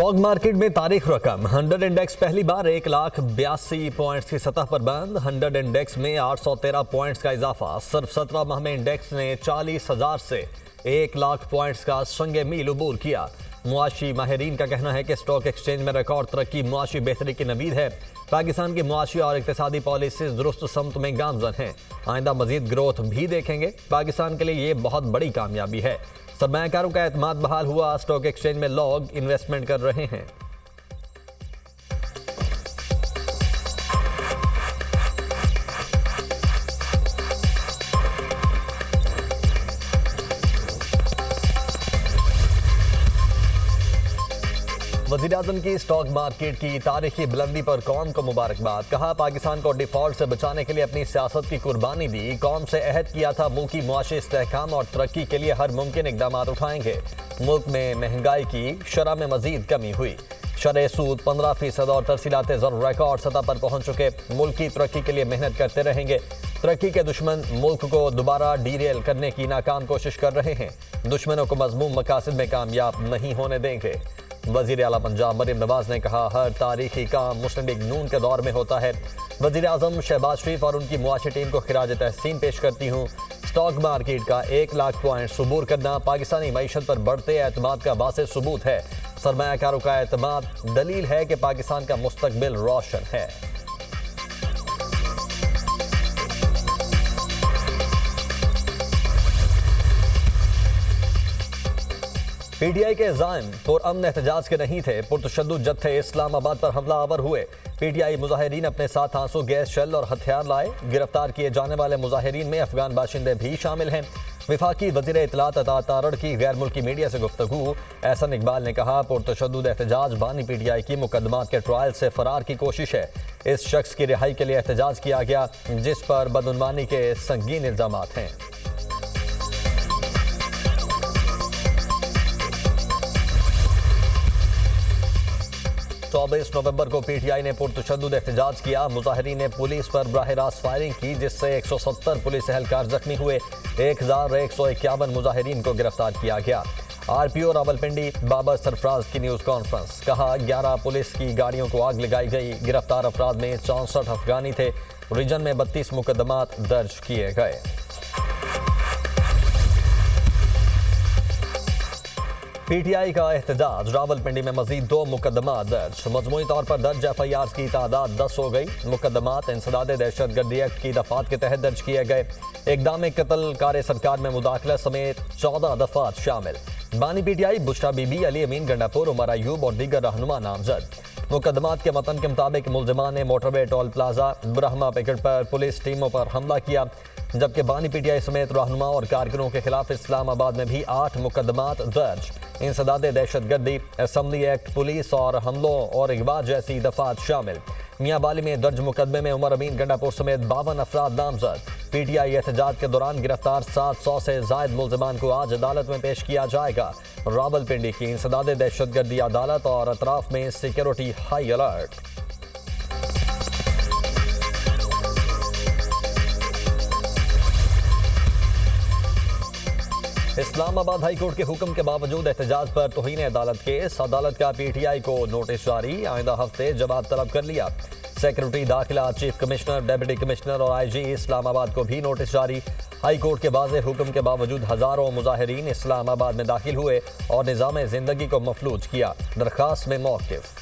Stock market में तारीख रकम 100 इंडेक्स पहली बार 1,82 पॉइंट्स की सतह पर बंद। 100 इंडेक्स में 813 पॉइंट्स का इजाफा। सिर्फ 17 माह में इंडेक्स ने 40,000 से 1 लाख पॉइंट्स का संगे मील उबूर किया। मुआशी माहिरीन का कहना है कि स्टॉक एक्सचेंज में रिकॉर्ड तरक्की मुआशी बेहतरी की नवीद है। पाकिस्तान की मुआशी और इक्तिसादी पॉलिसीज दुरुस्त समत में गामजन हैं। आइंदा मजीद ग्रोथ भी देखेंगे। पाकिस्तान के लिए ये बहुत बड़ी कामयाबी है। सरमायाकारों का एतमाद बहाल हुआ। स्टॉक एक्सचेंज में लोग इन्वेस्टमेंट कर रहे हैं। वज़ीर-ए-आज़म की स्टॉक मार्केट की तारीखी बुलंदी पर कौम को मुबारकबाद। कहा, पाकिस्तान को डिफॉल्ट से बचाने के लिए अपनी सियासत की कुर्बानी दी। कौम से अहद किया था मुल्की मुआशी इस्तेहकाम और तरक्की के लिए हर मुमकिन इकदाम उठाएंगे। मुल्क में महंगाई की शरह में मजीद कमी हुई। शरह सूद 15% और तरसीलात ज़र रिकॉर्ड सतह पर पहुंच चुके। मुल्क की तरक्की के लिए मेहनत करते रहेंगे। तरक्की के दुश्मन मुल्क को दोबारा डीरेल करने की नाकाम कोशिश कर रहे हैं। दुश्मनों को मज़मूम मकासद में कामयाब नहीं होने देंगे। वज़ीर आला पंजाब मरीम नवाज ने कहा, हर तारीखी काम मुस्लिम लीग नून के दौर में होता है। वज़ीर आज़म शहबाज शरीफ और उनकी मुआशी टीम को खिराज तहसीन पेश करती हूँ। स्टॉक मार्केट का 1 लाख पॉइंट सुबूर करना पाकिस्तानी मईशत पर बढ़ते एतमाद का वाज़ेह सबूत है। सरमायाकारों का एतमाद दलील है कि पाकिस्तान का मुस्तकबिल रोशन है। पीटीआई के ज़ाइम पुरअमन एहतजाज के नहीं थे। पुरतशद्दुद जत्थे इस्लामाबाद पर हमला आवर हुए। पीटीआई मुजाहिरीन अपने साथ आंसू गैस, शेल और हथियार लाए। गिरफ्तार किए जाने वाले मुजाहिरीन में अफगान बाशिंदे भी शामिल हैं। वफाकी वज़ीर इत्तलात अता तारड़ की गैर मुल्की मीडिया से गुफ्तगू। एहसन इकबाल ने कहा, पुरतशद्दुद एहतजाज बानी पीटीआई की मुकदमात के ट्रायल से फरार की कोशिश है। इस शख्स की रिहाई के लिए एहतजाज किया गया जिस पर बदउनवानी के संगीन इल्जामात हैं। 24 नवंबर को पीटीआई ने पुरतशद्दुद एहतजाज किया। मुजाहिरीन ने पुलिस पर बराह रास्त फायरिंग की जिससे 170 पुलिस एहलकार जख्मी हुए। 1151 मुजाहिरीन को गिरफ्तार किया गया। आरपीओ रावलपिंडी बाबर सरफराज की न्यूज़ कॉन्फ्रेंस। कहा, 11 पुलिस की गाड़ियों को आग लगाई गई। गिरफ्तार अफराद में 64 अफगानी थे। रीजन में 32 मुकदमात दर्ज किए गए। पीटीआई का एहतजाज। रावलपिंडी में मजीद 2 मुकदमा दर्ज। मजमूई तौर पर दर्ज एफआईआर की तादाद 10 हो गई। मुकदमात इंसदाद दहशतगर्दी एक्ट की दफात के तहत दर्ज किए गए। इकदाम कत्ल कार सरकार में मुदाखला समेत 14 दफात शामिल। बानी पीटीआई बुशरा बीबी, अली अमीन गंडापुर, उमर अयूब और दीगर रहनुमा नामजद। मुकदमात के मतन के मुताबिक मुलजिमान ने motorway toll plaza Brahma picket पर पुलिस टीमों पर हमला किया, जबकि बानी पीटीआई समेत रहनुमा और कारकुनों के खिलाफ इस्लामाबाद में भी 8 मुकदमात दर्ज। इंसदाद दहशतगर्दी, असम्बली एक्ट, पुलिस और हमलों और इगवा जैसी दफात शामिल। मियांबाली में दर्ज मुकदमे में उमर अमीन गंडापुर समेत 52 अफराद नामजद। पीटीआई एहतजाज के दौरान गिरफ्तार 700 से जायद मुलजिमान को आज अदालत में पेश किया जाएगा। रावलपिंडी की इंसदाद दहशतगर्दी अदालत और अतराफ में security high alert. Islamabad high court के हुक्म के बावजूद एहतजाज पर तौहीन अदालत केस। अदालत का पीटीआई को नोटिस जारी। आइंदा हफ्ते जवाब तलब कर लिया। सेक्रेटरी दाखिला, चीफ कमिश्नर, डेप्यूटी कमिश्नर और आईजी इस्लामाबाद को भी नोटिस जारी। हाई कोर्ट के वाज़ेह हुक्म के बावजूद हजारों मुजाहिरीन इस्लामाबाद में दाखिल हुए और निज़ाम जिंदगी को मफलूज किया। दरखास्त में मौक़िफ़।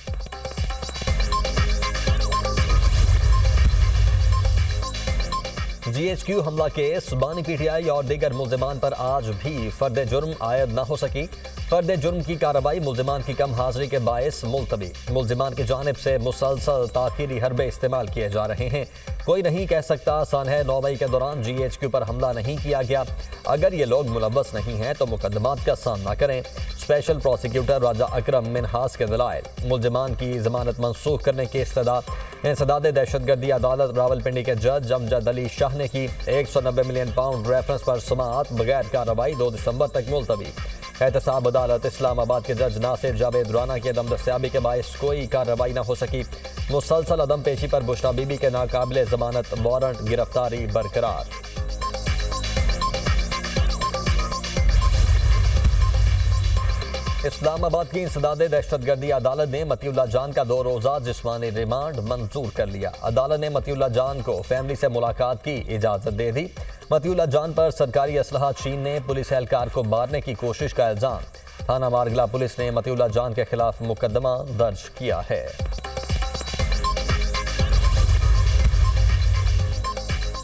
GHQ हमला केस। बानी पीटीआई और दीगर मुलजिमान पर आज भी फर्द जुर्म आयद न हो सकी। फर्द जुर्म की कार्रवाई मुलजिमान की कम हाजिरी के बायस मुलतवी। मुलजिमान की जानिब से मुसलसल ताखीरी हरबे इस्तेमाल किए जा रहे हैं। कोई नहीं कह सकता आसान है 9 मई के दौरान GHQ पर हमला नहीं किया गया। अगर ये लोग मुलव्वस नहीं हैं तो मुकदमात का सामना करें। स्पेशल प्रोसिक्यूटर राजा अकरम मिनहास के दलाइल। मुलजिमान की जमानत मनसूख करने की इस्तदा। इंसदाद दहशतगर्दी अदालत रावलपिंडी के जज अमजद अली शाह ने की। 190 मिलियन पाउंड रेफरेंस पर समाअत बगैर कार्रवाई 2 दिसंबर तक मुलतवी। एहतसाब अदालत इस्लामाबाद के जज नासिर जावेद राना की अदम दस्याबी के बायस कोई कार्रवाई न हो सकी। मुसलसल अदम पेशी पर बुशरा बीबी के नाकाबिले जमानत वारंट गिरफ्तारी बरकरार। इस्लामाबाद की इंसदादे दहशतगर्दी अदालत ने मतीउल्लाह जान का 2 रोज़ा जिस्मानी रिमांड मंजूर कर लिया। अदालत ने मतीउल्लाह जान को फैमिली से मुलाकात की इजाज़त दे दी। मतीउल्लाह जान पर सरकारी असलहा छीन ने पुलिस एहलकार को मारने की कोशिश का इल्ज़ाम। थाना मारगला पुलिस ने मतीउल्लाह जान के खिलाफ मुकदमा दर्ज किया है।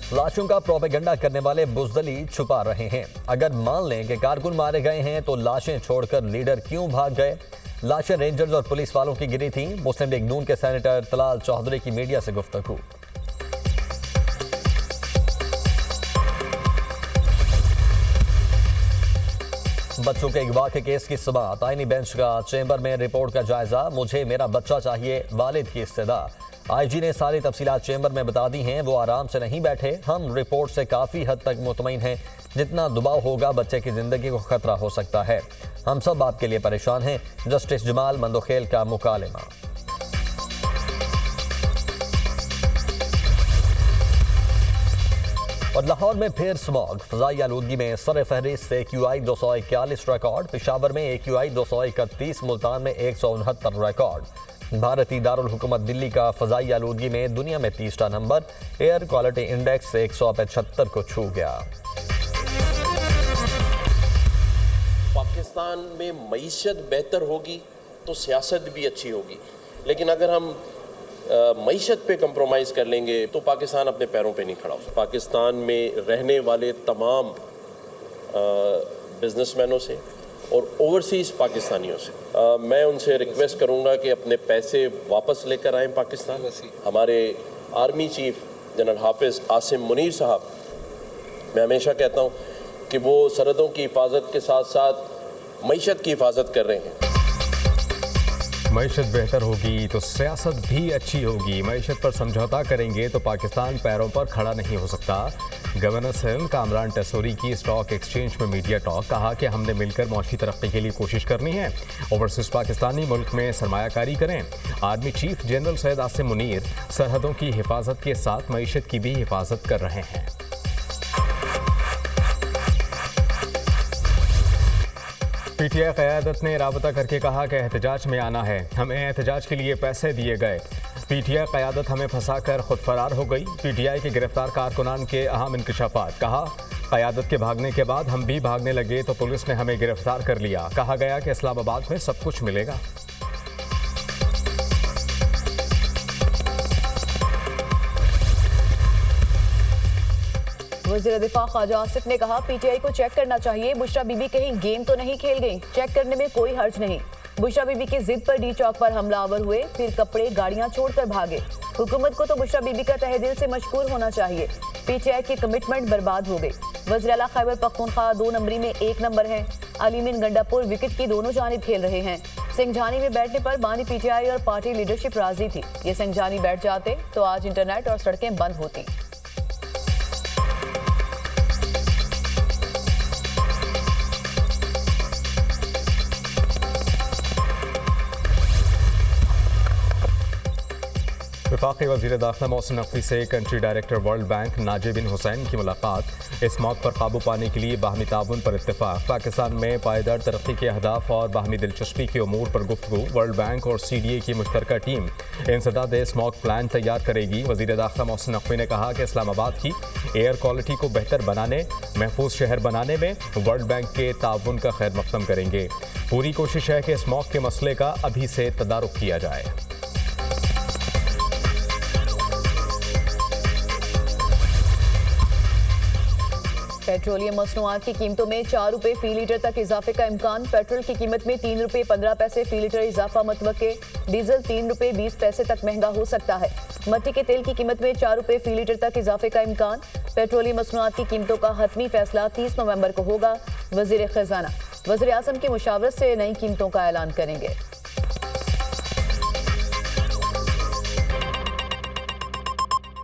लाशों का प्रोपेगेंडा करने वाले बुज़दली छुपा रहे हैं। अगर मान लें कि कारकुन मारे गए हैं तो लाशें छोड़कर लीडर क्यों भाग गए? लाशें रेंजर्स और पुलिस वालों की गिरी थीं। मुस्लिम लीग नून के सेनेटर तलाल चौधरी की मीडिया से गुफ्तगू। बच्चों के अगवा के केस की समाअत। आईनी बेंच का चैम्बर में रिपोर्ट का जायजा। मुझे मेरा बच्चा चाहिए, वालिद की इस्तदा। आईजी ने सारी तफसीलात चैम्बर में बता दी हैं। वो आराम से नहीं बैठे। हम रिपोर्ट से काफ़ी हद तक मुतमईन हैं। जितना दबाव होगा बच्चे की ज़िंदगी को खतरा हो सकता है। हम सब आपके लिए परेशान हैं। जस्टिस जमाल मंदोखेल का मुकालमा। और लाहौर में फिर स्मॉग। फ़ज़ाई आलूदगी में सर फहरिस्त AQI 241 रिकॉर्ड। पेशावर में AQI 231, मुल्तान में 169 रिकॉर्ड। भारतीय दारुल हुकूमत दिल्ली का फ़ज़ाई आलूदगी में दुनिया में 30वां नंबर। एयर क्वालिटी इंडेक्स 175 को छू गया। पाकिस्तान में मईशत बेहतर होगी तो सियासत भी अच्छी होगी, लेकिन अगर हम मईशत पे कंप्रोमाइज़ कर लेंगे तो पाकिस्तान अपने पैरों पे नहीं खड़ा हो सकता। पाकिस्तान में रहने वाले तमाम बिजनेसमैनों से और ओवरसीज़ पाकिस्तानियों से मैं उनसे रिक्वेस्ट करूंगा कि अपने पैसे वापस लेकर आएँ पाकिस्तान। हमारे आर्मी चीफ जनरल हाफिज़ आसिम मुनीर साहब, मैं हमेशा कहता हूं कि वो सरहदों की हिफाजत के साथ साथ मईशत की हिफाजत कर रहे हैं। मईशत बेहतर होगी तो सियासत भी अच्छी होगी। मईशत पर समझौता करेंगे तो पाकिस्तान पैरों पर खड़ा नहीं हो सकता। गवर्नर सिंध कामरान टेसोरी की स्टॉक एक्सचेंज में मीडिया टॉक। कहा कि हमने मिलकर मौशी तरक्की के लिए कोशिश करनी है। ओवरसीज पाकिस्तानी मुल्क में सरमायाकारी करें। Army chief general Syed Asim Munir सरहदों की हिफाजत के साथ मईशत की भी हिफाजत कर रहे हैं। PTI क़यादत ने राबता करके कहा कि एहतजाज में आना है। हमें एहतजाज के लिए पैसे दिए गए। PTI क़यादत हमें फंसाकर खुद फरार हो गई। PTI के गिरफ्तार कारकुनान के अहम इंकशाफात। कहा क़यादत के भागने के बाद हम भी भागने लगे तो पुलिस ने हमें गिरफ्तार कर लिया। कहा गया कि इस्लामाबाद में सब कुछ मिलेगा। वज़ीर दिफा ख्वाजा आसिफ ने कहा PTI को चेक करना चाहिए। बुशरा बीबी कहीं गेम तो नहीं खेल गई। चेक करने में कोई हर्ज नहीं। बुशरा बीबी की जिद पर डी चौक पर हमलावर हुए, फिर कपड़े गाड़ियां छोड़कर भागे। हुकूमत को तो बुशरा बीबी का तहे दिल से मशकूर होना चाहिए। PTI की कमिटमेंट बर्बाद हो गई। वज़ीर आला खैबर पख्तूनख्वा 2 नंबरी में 1 नंबर है। अलीमीन गंडापुर विकेट की दोनों जानिब खेल रहे हैं। सिंघानी में बैठने पर बानी PTI और पार्टी लीडरशिप राजी थी। ये सिंघानी बैठ जाते तो आज इंटरनेट और सड़कें बंद होती। वफाकी वज़ीर दाखिला मोहसिन नकवी से country director World Bank Najib bin Hussain की मुलाकात। इस मौके पर काबू पाने के लिए बाहमी ताउन पर इत्तेफाक। पाकिस्तान में पायदार तरक्की के अहदाफ और बाहमी दिलचस्पी के उमूर पर गुफ्तगू। वर्ल्ड बैंक और CDA की मुश्तरका टीम इंसदाद स्मॉग प्लान तैयार करेगी। वज़ीर दाखिला मोहसिन नकवी ने कहा कि इस्लामाबाद की एयर क्वालिटी को बेहतर बनाने, महफूज शहर बनाने में वर्ल्ड बैंक के ताउन का खैर मकदम करेंगे। पूरी कोशिश है कि स्मॉग के मसले का अभी से तदारुक किया जाए। पेट्रोलियम मसनूआत की कीमतों में 4 रुपये फी लीटर तक इजाफे का इम्कान। पेट्रोल की कीमत में 3 रुपये 15 पैसे फी लीटर इजाफा मतवक्के। डीजल 3 रुपये 20 पैसे तक महंगा हो सकता है। मट्टी के तेल की कीमत में 4 रुपये फी लीटर तक इजाफे का इम्कान। पेट्रोलियम मसनूआत की कीमतों का हतमी फैसला 30 नवंबर को होगा। वजीर खजाना वज़ीर आज़म की मुशावरत से नई कीमतों का ऐलान करेंगे।